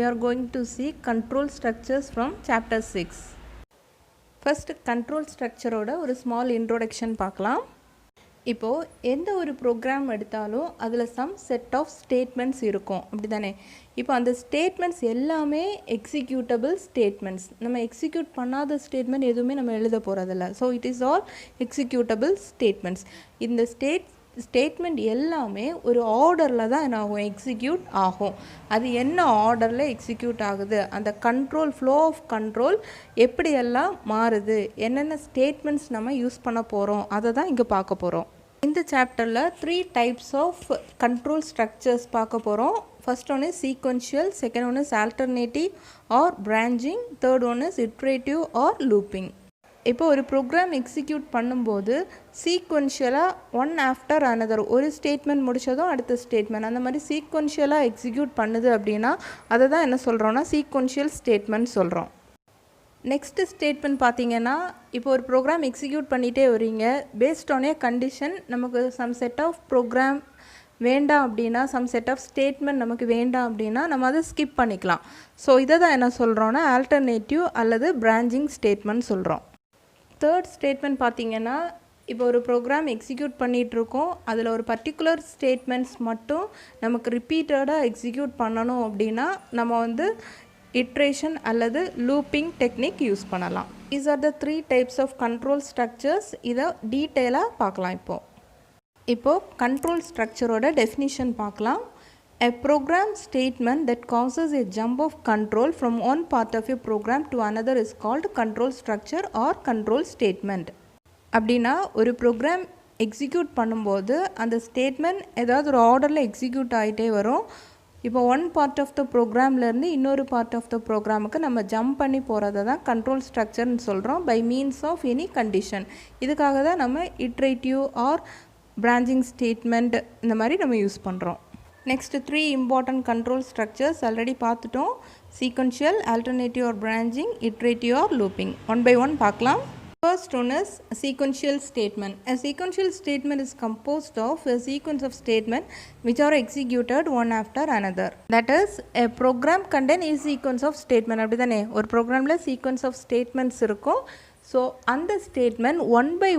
are going to see control structures from chapter 6. First control structure ஓட ஒரு small introduction பார்க்கலாம். இப்போ எந்த ஒரு ப்ரோக்ராம் எடுத்தாலும் அதில் சம் செட் ஆஃப் ஸ்டேட்மெண்ட்ஸ் இருக்கும் அப்படி தானே. இப்போ அந்த ஸ்டேட்மெண்ட்ஸ் எல்லாமே எக்ஸிக்யூட்டபிள் ஸ்டேட்மெண்ட்ஸ். நம்ம எக்ஸிக்யூட் பண்ணாத ஸ்டேட்மெண்ட் எதுவுமே நம்ம எழுத போகிறதில்ல. So it is all executable statements. இந்த ஸ்டேட்மெண்ட் எல்லாமே ஒரு ஆர்டரில் தான் என்ன ஆகும், எக்ஸிக்யூட் ஆகும். அது என்ன ஆர்டரில் எக்ஸிக்யூட் ஆகுது, அந்த கண்ட்ரோல் ஃப்ளோ ஆஃப் கண்ட்ரோல் எப்படியெல்லாம் மாறுது, என்னென்ன ஸ்டேட்மெண்ட்ஸ் நம்ம யூஸ் பண்ண போகிறோம் அதை தான் இங்கே பார்க்க போகிறோம். இந்த சாப்டரில் 3 டைப்ஸ் ஆஃப் கண்ட்ரோல் ஸ்ட்ரக்சர்ஸ் பார்க்க போகிறோம். First one is sequential, second one is alternative or branching, third one is iterative or looping. இப்போ ஒரு ப்ரோக்ராம் எக்ஸிக்யூட் பண்ணும்போது சீக்வென்ஷியலாக ஒன் ஆஃப்டர் அனதர், ஒரு ஸ்டேட்மெண்ட் முடித்ததும் அடுத்த ஸ்டேட்மெண்ட், அந்த மாதிரி சீக்வென்ஷியலாக எக்ஸிக்யூட் பண்ணுது அப்படின்னா அதை தான் என்ன சொல்கிறோன்னா சீக்வென்ஷியல் ஸ்டேட்மெண்ட் சொல்கிறோம். நெக்ஸ்ட் ஸ்டேட்மெண்ட் பார்த்தீங்கன்னா, இப்போ ஒரு ப்ரோக்ராம் எக்ஸிக்யூட் பண்ணிகிட்டே வரீங்க, பேஸ்ட் ஆன் ஏ கண்டிஷன் நமக்கு சம் செட் ஆஃப் ப்ரோக்ராம் வேண்டாம் அப்படின்னா, சம் செட் ஆஃப் ஸ்டேட்மெண்ட் நமக்கு வேண்டாம் அப்படின்னா நம்ம அதை ஸ்கிப் பண்ணிக்கலாம். ஸோ இதை தான் என்ன சொல்கிறோன்னா ஆல்டர்னேட்டிவ் அல்லது பிரான்ச்சிங் ஸ்டேட்மெண்ட் சொல்கிறோம். தேர்ட் ஸ்டேட்மெண்ட் பார்த்தீங்கன்னா, இப்போ ஒரு ப்ரோக்ராம் எக்ஸிக்யூட் பண்ணிகிட்ருக்கோம், அதில் ஒரு பர்டிகுலர் ஸ்டேட்மெண்ட்ஸ் மட்டும் நமக்கு ரிப்பீட்டடாக எக்ஸிக்யூட் பண்ணணும் அப்படின்னா நம்ம வந்து இட்ரேஷன் அல்லது லூப்பிங் டெக்னிக் யூஸ் பண்ணலாம். These are the 3 types of control structures. இதை டீட்டெயிலாக பார்க்கலாம். இப்போது கண்ட்ரோல் ஸ்ட்ரக்சரோட டெஃபினிஷன் பார்க்கலாம். A program statement that causes a jump of control from one part of a program to another is called control structure or control statement. அப்படின்னா ஒரு program execute பண்ணும்போது அந்த ஸ்டேட்மெண்ட் ஏதாவது ஒரு ஆர்டரில் எக்ஸிக்யூட் ஆகிட்டே வரும். இப்போ ஒன் பார்ட் ஆஃப் த ப்ரோக்ராம்லேருந்து இன்னொரு பார்ட் ஆஃப் த ப்ரோக்ராமுக்கு நம்ம ஜம்ப் பண்ணி போகிறத தான் கண்ட்ரோல் ஸ்ட்ரக்சர்னு சொல்கிறோம், by means of any condition. இதுக்காக தான் நம்ம இட்ரேட்டிவ் ஆர் பிரான்ச்சிங் ஸ்டேட்மெண்ட் இந்த மாதிரி நம்ம யூஸ் பண்ணுறோம். Next 3 important control structures already பார்த்துட்டோம். Sequential, alternative or branching, iterative or looping. One by one பார்க்கலாம். First one is a sequential statement. A sequential statement is composed of a sequence of statements which are executed one after another. That is, a program contain a sequence of statement. அப்படி தானே ஒரு ப்ரோக்ராமில் sequence of statements இருக்கும். So அந்த statement one by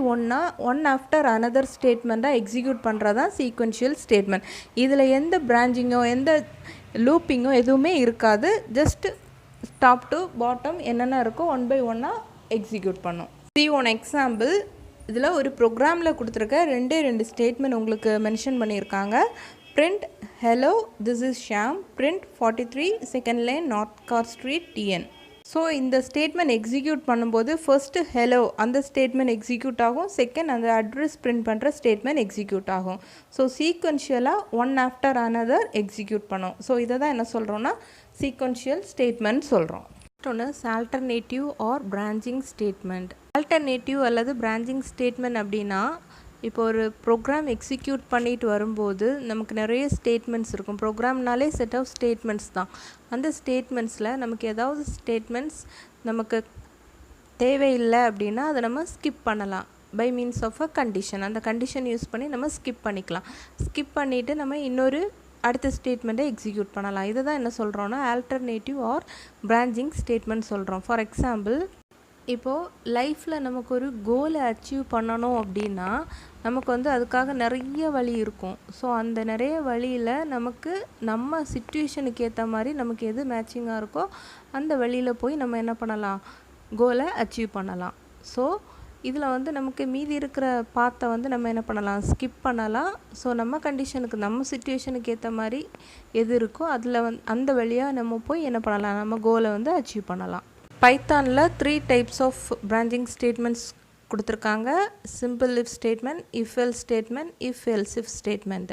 one after another ஸ்டேட்மெண்ட்டாக execute பண்ணுறதான் sequential statement. இதில் எந்த பிரான்ச்சிங்கோ எந்த லூப்பிங்கோ எதுவுமே இருக்காது. ஜஸ்ட் டாப் டு பாட்டம் என்னென்ன இருக்கோ ஒன் பை ஒன்னாக எக்ஸிக்யூட் பண்ணும். ஒன் எக்ஸாம்பிள், இதில் ஒரு ப்ரோக்ராமில் கொடுத்துருக்க ரெண்டு ஸ்டேட்மெண்ட் உங்களுக்கு மென்ஷன் பண்ணியிருக்காங்க. print hello this is Shyam, print 43 second lane North Car Street TN. So இந்த ஸ்டேட்மெண்ட் எக்ஸிக்யூட் பண்ணும்போது ஃபர்ஸ்ட்டு ஹெலோ அந்த ஸ்டேட்மெண்ட் எக்ஸிக்யூட் ஆகும், செகண்ட் அந்த அட்ரஸ் பிரிண்ட் பண்ணுற ஸ்டேட்மெண்ட் எக்ஸிக்யூட் ஆகும். ஸோ சீக்வென்ஷியலாக ஒன் ஆஃப்டர் அனதர் எக்ஸிக்யூட் பண்ணும். ஸோ இதை தான் என்ன சொல்கிறோன்னா சீக்வென்ஷியல் ஸ்டேட்மெண்ட் சொல்கிறோம். ஒன்று alternative or branching statement. Alternative அல்லது பிரான்ச்சிங் ஸ்டேட்மெண்ட் அப்படின்னா, இப்போ ஒரு ப்ரோக்ராம் எக்ஸிக்யூட் பண்ணிட்டு வரும்போது நமக்கு நிறைய ஸ்டேட்மெண்ட்ஸ் இருக்கும். ப்ரோக்ராம்னாலே செட் ஆஃப் ஸ்டேட்மெண்ட்ஸ் தான். அந்த ஸ்டேட்மெண்ட்ஸில் நமக்கு ஏதாவது ஸ்டேட்மெண்ட்ஸ் நமக்கு தேவையில்லை அப்படின்னா அதை நம்ம ஸ்கிப் பண்ணலாம் by means of a condition. அந்த கண்டிஷன் யூஸ் பண்ணி நம்ம ஸ்கிப் பண்ணிக்கலாம். ஸ்கிப் பண்ணிவிட்டு நம்ம இன்னொரு அடுத்த ஸ்டேட்மெண்ட்டை எக்ஸிக்யூட் பண்ணலாம். இதை தான் என்ன சொல்கிறோன்னா ஆல்டர்னேட்டிவ் ஆர் பிரான்ச்சிங் ஸ்டேட்மெண்ட் சொல்கிறோம். ஃபார் எக்ஸாம்பிள், இப்போது லைஃப்பில் நமக்கு ஒரு கோலை அச்சீவ் பண்ணணும் அப்படின்னா நமக்கு வந்து அதுக்காக நிறைய வழி இருக்கும். ஸோ அந்த நிறைய வழியில் நமக்கு நம்ம சிச்சுவேஷனுக்கு ஏற்ற மாதிரி நமக்கு எது மேட்சிங்காக இருக்கோ அந்த வழியில் போய் நம்ம என்ன பண்ணலாம், கோலை அச்சீவ் பண்ணலாம். ஸோ இதில் வந்து நமக்கு மீதி இருக்கிற பாத்தை வந்து நம்ம என்ன பண்ணலாம், ஸ்கிப் பண்ணலாம். ஸோ நம்ம கண்டிஷனுக்கு நம்ம சிச்சுவேஷனுக்கு ஏற்ற மாதிரி எது இருக்கோ அதில் அந்த வழியாக நம்ம போய் என்ன பண்ணலாம், நம்ம கோலை வந்து அச்சீவ் பண்ணலாம். பைத்தானில் 3 டைப்ஸ் ஆஃப் பிரான்ச்சிங் ஸ்டேட்மெண்ட்ஸ் கொடுத்துருக்காங்க. Simple if statement, if else statement, if else if statement.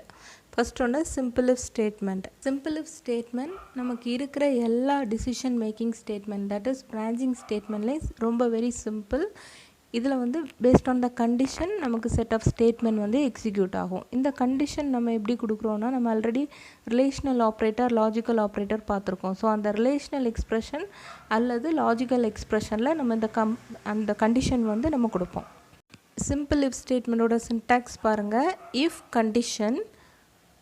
First ஒன்று simple if statement. Simple if statement நமக்கு இருக்கிற எல்லா decision making statement, that is branching ஸ்டேட்மெண்ட்லேயே ரொம்ப வெரி சிம்பிள். இதில் வந்து பேஸ்ட் ஆன் த கண்டிஷன் நமக்கு செட் ஆஃப் ஸ்டேட்மெண்ட் வந்து எக்ஸிக்யூட் ஆகும். இந்த கண்டிஷன் நம்ம எப்படி கொடுக்குறோன்னா, நம்ம already relational operator, logical operator பார்த்துருக்கோம். ஸோ அந்த ரிலேஷ்னல் எக்ஸ்ப்ரெஷன் அல்லது லாஜிக்கல் எக்ஸ்ப்ரெஷனில் நம்ம அந்த கண்டிஷன் வந்து நம்ம கொடுப்போம். சிம்பிள் இஃப் ஸ்டேட்மெண்ட்டோட சின்டாக்ஸ் பாருங்கள். If condition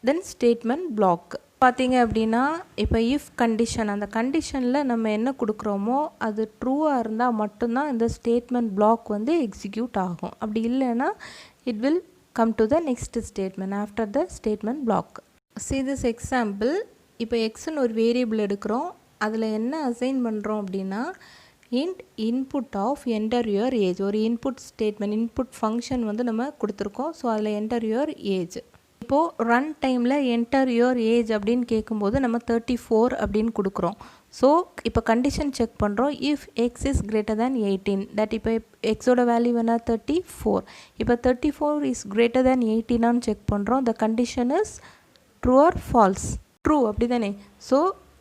then statement black. பார்த்தீங்க அப்படின்னா இப்போ இஃப் கண்டிஷன், அந்த கண்டிஷனில் நம்ம என்ன கொடுக்குறோமோ அது ட்ரூவாக இருந்தால் மட்டும்தான் இந்த ஸ்டேட்மெண்ட் பிளாக் வந்து எக்ஸிக்யூட் ஆகும். அப்படி இல்லைன்னா it will come to the next statement after the statement black. See this example. இப்போ எக்ஸ்ன்னு ஒரு வேரியபிள் எடுக்கிறோம். அதில் என்ன அசைன் பண்ணுறோம் அப்படின்னா int input of enter your age. ஒரு இன்புட் ஸ்டேட்மெண்ட், இன்புட் ஃபங்க்ஷன் வந்து நம்ம கொடுத்துருக்கோம். ஸோ அதில் என்டர் யுவர் ஏஜ். இப்போது ரன் டைமில் என்டர் யுவர் ஏஜ் அப்படின்னு கேட்கும்போது நம்ம 34 அப்படின்னு கொடுக்குறோம். ஸோ இப்போ கண்டிஷன் செக் பண்ணுறோம். If X is greater than 18, that இப்போ எக்ஸோட வேல்யூ என்ன 34. இப்போ 34 இஸ் கிரேட்டர் தேன் 18 செக் பண்ணுறோம். The condition is true or false. True அப்படி தானே. ஸோ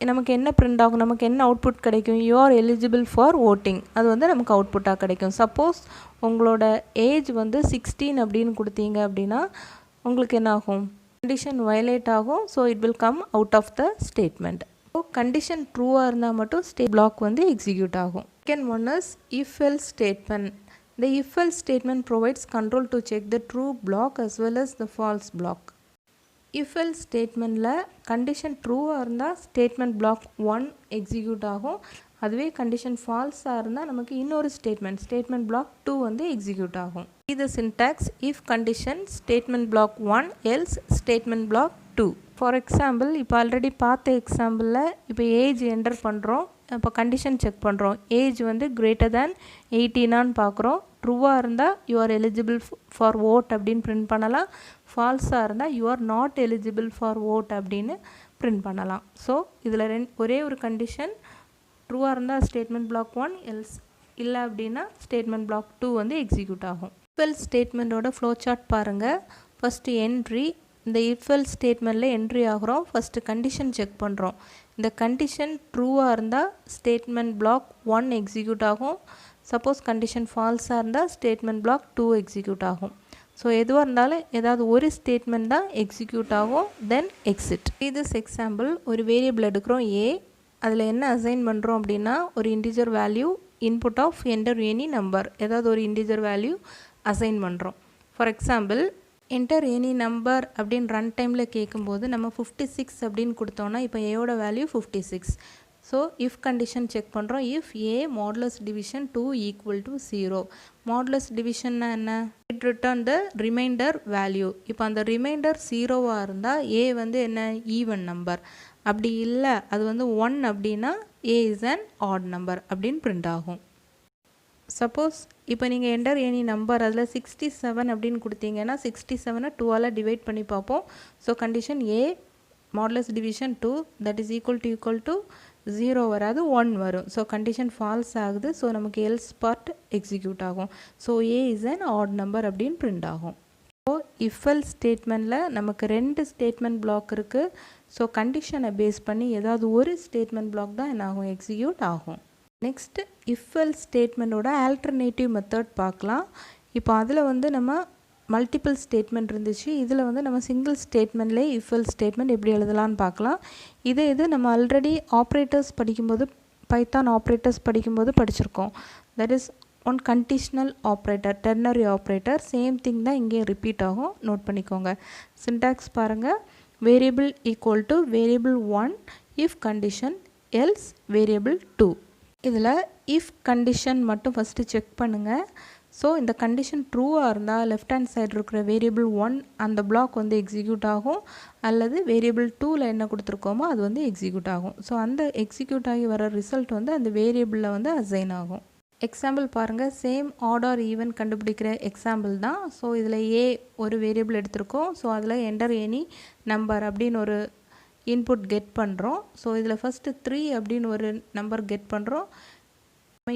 நமக்கு என்ன பிரிண்ட் ஆகும், நமக்கு என்ன அவுட்புட் கிடைக்கும், you are eligible for voting. அது வந்து நமக்கு அவுட்புட்டாக கிடைக்கும். சப்போஸ் உங்களோட ஏஜ் வந்து 16 அப்படின்னு கொடுத்தீங்க அப்படின்னா உங்களுக்கு என்ன ஆகும், கண்டிஷன் வயலேட் ஆகும். So it will come out of the statement. So condition ட்ரூவாக இருந்தால் மட்டும் பிளாக் வந்து எக்ஸிக்யூட் ஆகும். Second one is if else statement. The if else statement provides control to check the true block as well as the false block. If else ஸ்டேட்மெண்ட்டில் condition ட்ரூவாக இருந்தால் statement block 1 execute ஆகும். அதுவே condition ஃபால்ஸாக இருந்தால் நமக்கு இன்னொரு ஸ்டேட்மெண்ட் பிளாக் 2 வந்து எக்ஸிக்யூட் ஆகும். இது syntax if condition statement block 1 else statement block 2. For example இப்போ ஆல்ரெடி பார்த்த எக்ஸாம்பிளில் இப்போ ஏஜ் என்டர் பண்ணுறோம். இப்போ கண்டிஷன் செக் பண்ணுறோம். ஏஜ் வந்து கிரேட்டர் தேன் 18 பார்க்குறோம். ட்ரூவாக இருந்தால் you are eligible for vote அப்படின்னு பிரிண்ட் பண்ணலாம். ஃபால்ஸாக இருந்தால் you are not eligible for vote அப்படின்னு பிரிண்ட் பண்ணலாம். ஸோ இதில் ஒரே ஒரு கண்டிஷன் ட்ரூவாக இருந்தால் ஸ்டேட்மெண்ட் பிளாக் 1, எல்ஸ் இல்லை அப்படின்னா ஸ்டேட்மெண்ட் பிளாக் 2 வந்து எக்ஸிக்யூட் ஆகும். இஃப் ஸ்டேட்மெண்ட்டோட ஃப்ளோ சார்ட் பாருங்கள். First entry. இந்த இஃப் ஸ்டேட்மெண்ட்டில் என்ட்ரி ஆகிறோம். ஃபஸ்ட்டு கண்டிஷன் செக் பண்ணுறோம். இந்த கண்டிஷன் ட்ரூவாக இருந்தால் ஸ்டேட்மெண்ட் பிளாக் 1 எக்ஸிக்யூட் ஆகும். சப்போஸ் கண்டிஷன் ஃபால்ஸாக இருந்தால் ஸ்டேட்மெண்ட் பிளாக் 2 எக்ஸிக்யூட் ஆகும். ஸோ எதுவாக இருந்தாலும் ஏதாவது ஒரு ஸ்டேட்மெண்ட் தான் எக்ஸிக்யூட் ஆகும். Then exit. இது எக்ஸாம்பிள். ஒரு வேரியபிள் எடுக்கிறோம் ஏ. அதில் என்ன அசைன் பண்ணுறோம் அப்படின்னா ஒரு integer value input of enter any number, ஏதாவது ஒரு இன்டிஜர் வேல்யூ அசைன் பண்ணுறோம். For example enter any number அப்படின்னு ரன் டைமில் கேட்கும்போது நம்ம 56 அப்படின்னு கொடுத்தோன்னா இப்போ ஏயோட value 56. So if condition check பண்ணுறோம். If A modulus division 2 equal to 0. Modulus டிவிஷன்னா என்ன, it return the remainder value. இப்போ அந்த ரிமைண்டர் 0வாக இருந்தால் ஏ வந்து என்ன ஈவன் நம்பர். அப்படி இல்லை அது வந்து 1 அப்படின்னா ஏ இஸ் அன் ஆட் நம்பர் அப்படின்னு பிரிண்ட் ஆகும். சப்போஸ் இப்போ நீங்கள் என்டர் எனி நம்பர் அதில் 67 அப்படின்னு கொடுத்தீங்கன்னா 67 2ஆல் டிவைட் பண்ணி பார்ப்போம். So condition A modulus division 2 that is equal to 0 வராது 1 வரும். ஸோ கண்டிஷன் ஃபால்ஸ் ஆகுது. ஸோ நமக்கு எல்ஸ் பார்ட் எக்ஸிக்யூட் ஆகும். So A is an add number அப்படின்னு பிரிண்ட் ஆகும். ஸோ இஃப் எல்ஸ் ஸ்டேட்மெண்ட்டில் நமக்கு 2 ஸ்டேட்மெண்ட் பிளாக் இருக்குது. ஸோ கண்டிஷனை பேஸ் பண்ணி ஏதாவது ஒரு ஸ்டேட்மெண்ட் பிளாக் தான் என்ன ஆகும், எக்ஸிக்யூட் ஆகும். நெக்ஸ்ட் இஃப் எல்ஸ் ஸ்டேட்மெண்ட்டோட ஆல்டர்னேட்டிவ் மெத்தட் பார்க்கலாம். இப்போ அதில் வந்து நம்ம மல்டிபிள் ஸ்டேட்மெண்ட் இருந்துச்சு. இதில் வந்து நம்ம சிங்கிள் ஸ்டேட்மெண்ட்லேயே இஃப் எல்ஸ் ஸ்டேட்மெண்ட் எப்படி எழுதலான்னு பார்க்கலாம். இது நம்ம ஆல்ரெடி ஆப்ரேட்டர்ஸ் படிக்கும்போது, பைத்தான் ஆப்ரேட்டர்ஸ் படிக்கும்போது படிச்சிருக்கோம். That is one conditional operator, ternary operator. Same thing தான் இங்கே ரிப்பீட் ஆகும். நோட் பண்ணிக்கோங்க. சின்டாக்ஸ் பாருங்கள். Variable equal to variable 1 if condition else variable 2. இதில் இஃப் கண்டிஷன் மட்டும் ஃபஸ்ட்டு செக் பண்ணுங்கள். ஸோ இந்த கண்டிஷன் ட்ரூவாக இருந்தால் லெஃப்ட் ஹேண்ட் சைடு இருக்கிற வேரியபிள் 1 அந்த பிளாக் வந்து எக்ஸிக்யூட் ஆகும். அல்லது வேரியபிள் 2ல் என்ன கொடுத்துருக்கோமோ அது வந்து எக்ஸிக்யூட் ஆகும். ஸோ அந்த எக்ஸிக்யூட் ஆகி வர ரிசல்ட் வந்து அந்த வேரியபிளில் வந்து அசைன் ஆகும். எக்ஸாம்பிள் பாருங்கள். சேம் ஆட் ஆர் ஈவன் கண்டுபிடிக்கிற எக்ஸாம்பிள் தான். ஸோ இதில் ஏ ஒரு வேரியபிள் எடுத்திருக்கோம். ஸோ அதில் என்டர் எனி நம்பர் அப்படின்னு ஒரு இன்புட் கெட் பண்ணுறோம். ஸோ இதில் ஃபஸ்ட்டு 3 அப்படின்னு ஒரு நம்பர் கெட் பண்ணுறோம்.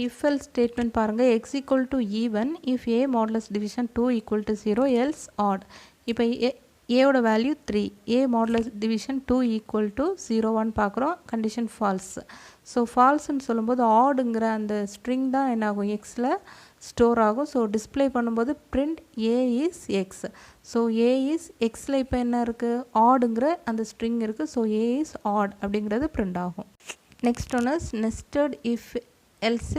இஃப் எல்ஸ் ஸ்டேட்மெண்ட் பாருங்கள். X equal to even if A modulus division 2 equal to 0 else odd. இப்போ ஏவோட வேல்யூ 3. A modulus division 2 equal to 0 பார்க்குறோம். Condition falls. ஸோ ஃபால்ஸ்ன்னு சொல்லும்போது ஆடுங்கிற அந்த ஸ்ட்ரிங் தான் என்ன ஆகும், எக்ஸில் ஸ்டோர் ஆகும். ஸோ டிஸ்பிளே பண்ணும்போது print A is X. So A is எக்ஸில் இப்போ என்ன இருக்குது, ஆடுங்கிற அந்த ஸ்ட்ரிங் இருக்குது. ஸோ ஏ இஸ் ஆட் அப்படிங்கிறது பிரிண்ட் ஆகும். Next one is nested if else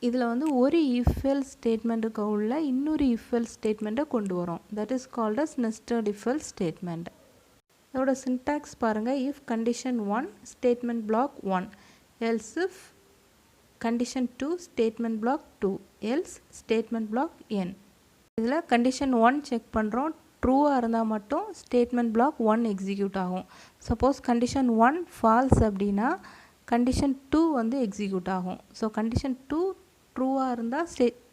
இதில் வந்து ஒரு if else ஸ்டேட்மெண்ட்டுக்கு உள்ள இன்னொரு if else ஸ்டேட்மெண்ட்டை கொண்டு வரோம். That is called as nested if else statement. இதோட சின்டாக்ஸ் பாருங்கள். if condition 1 statement block 1 else if condition 2 statement block 2 else statement block n. இதில் கண்டிஷன் 1 செக் பண்ணுறோம். ட்ரூவாக இருந்தால் மட்டும் ஸ்டேட்மெண்ட் பிளாக் 1 எக்ஸிக்யூட் ஆகும். சப்போஸ் கண்டிஷன் 1 ஃபால்ஸ் அப்படின்னா கண்டிஷன் 2 வந்து எக்ஸிக்யூட் ஆகும். ஸோ கண்டிஷன் 2 ட்ரூவாக இருந்தால்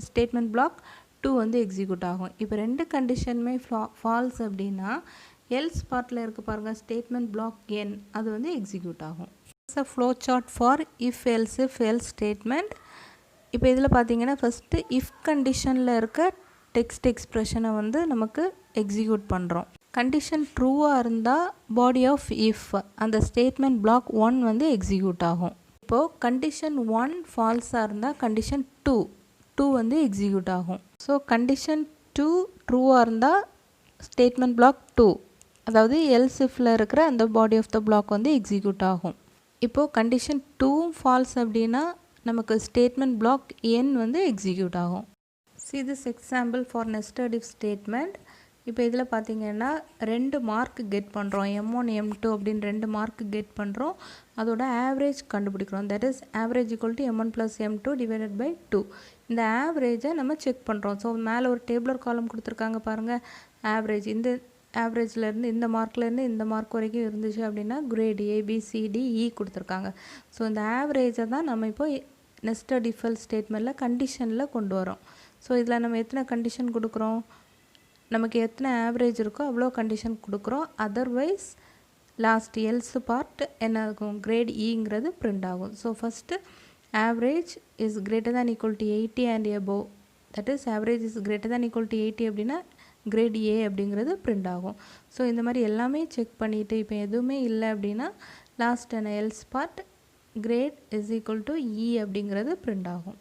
ஸ்டேட்மெண்ட் பிளாக் 2 வந்து எக்ஸிக்யூட் ஆகும். இப்போ ரெண்டு கண்டிஷனுமே ஃபால்ஸ் அப்படின்னா எல்ஸ் பார்ட்டில் இருக்க பாருங்கள் ஸ்டேட்மெண்ட் பிளாக் n அது வந்து எக்ஸிக்யூட் ஆகும். It's a flow chart for if else statement. இப்போ இதில் பார்த்தீங்கன்னா ஃபஸ்ட்டு இஃப் கண்டிஷனில் இருக்க டெக்ஸ்ட் எக்ஸ்ப்ரெஷனை வந்து நமக்கு எக்ஸிக்யூட் பண்ணுறோம். கண்டிஷன் ட்ரூவாக இருந்தால் பாடி ஆஃப் இஃப் அந்த ஸ்டேட்மெண்ட் பிளாக் 1 வந்து எக்ஸிக்யூட் ஆகும். இப்போது கண்டிஷன் 1 ஃபால்ஸாக இருந்தால் கண்டிஷன் 2 வந்து எக்ஸிக்யூட் ஆகும். ஸோ கண்டிஷன் 2 ட்ரூவாக இருந்தால் ஸ்டேட்மெண்ட் பிளாக் 2 அதாவது எல்ஸ் இஃப்பில் இருக்கிற அந்த பாடி ஆஃப் த பிளாக் வந்து எக்ஸிக்யூட் ஆகும். இப்போது கண்டிஷன் 2 ஃபால்ஸ் அப்படின்னா நமக்கு ஸ்டேட்மெண்ட் பிளாக் n வந்து எக்ஸிக்யூட் ஆகும். See this example for nested if statement. இப்போ இதில் பார்த்தீங்கன்னா 2 மார்க் கெட் பண்ணுறோம். m1 m2 அப்படின்னு 2 மார்க் கெட் பண்ணுறோம். அதோட ஆவரேஜ் கண்டுபிடிக்கிறோம். That is average equal to m1 + m2 divided by 2. இந்த ஆவரேஜை நம்ம செக் பண்ணுறோம். ஸோ மேலே ஒரு டேபிளர் காலம் கொடுத்துருக்காங்க பாருங்கள். ஆவரேஜ் இந்த ஆவரேஜ்லேருந்து இந்த மார்க்லேருந்து இந்த மார்க் வரைக்கும் இருந்துச்சு அப்படின்னா கிரேட் ABCDE கொடுத்துருக்காங்க. ஸோ இந்த ஆவரேஜை தான் நம்ம இப்போ நெஸ்டட் if else ஸ்டேட்மெண்ட்டில் கண்டிஷனில் கொண்டு வரோம். ஸோ இதில் நம்ம எத்தனை கண்டிஷன் கொடுக்குறோம், நமக்கு எத்தனை ஆவரேஜ் இருக்கோ அவ்வளோ கண்டிஷன் கொடுக்குறோம். அதர்வைஸ் லாஸ்ட் எல்ஸ் பார்ட் என்ன இருக்கும், கிரேட் ஈங்கிறது பிரிண்ட் ஆகும். So first average is greater than equal to 80 and above. That is average is greater than equal to 80 அப்படின்னா கிரேட் ஏ அப்படிங்கிறது பிரிண்ட் ஆகும். ஸோ இந்த மாதிரி எல்லாமே செக் பண்ணிவிட்டு இப்போ எதுவுமே இல்லை அப்படின்னா லாஸ்ட் என்ன else part great is equal to e அப்படிங்கிறது பிரிண்ட் ஆகும்.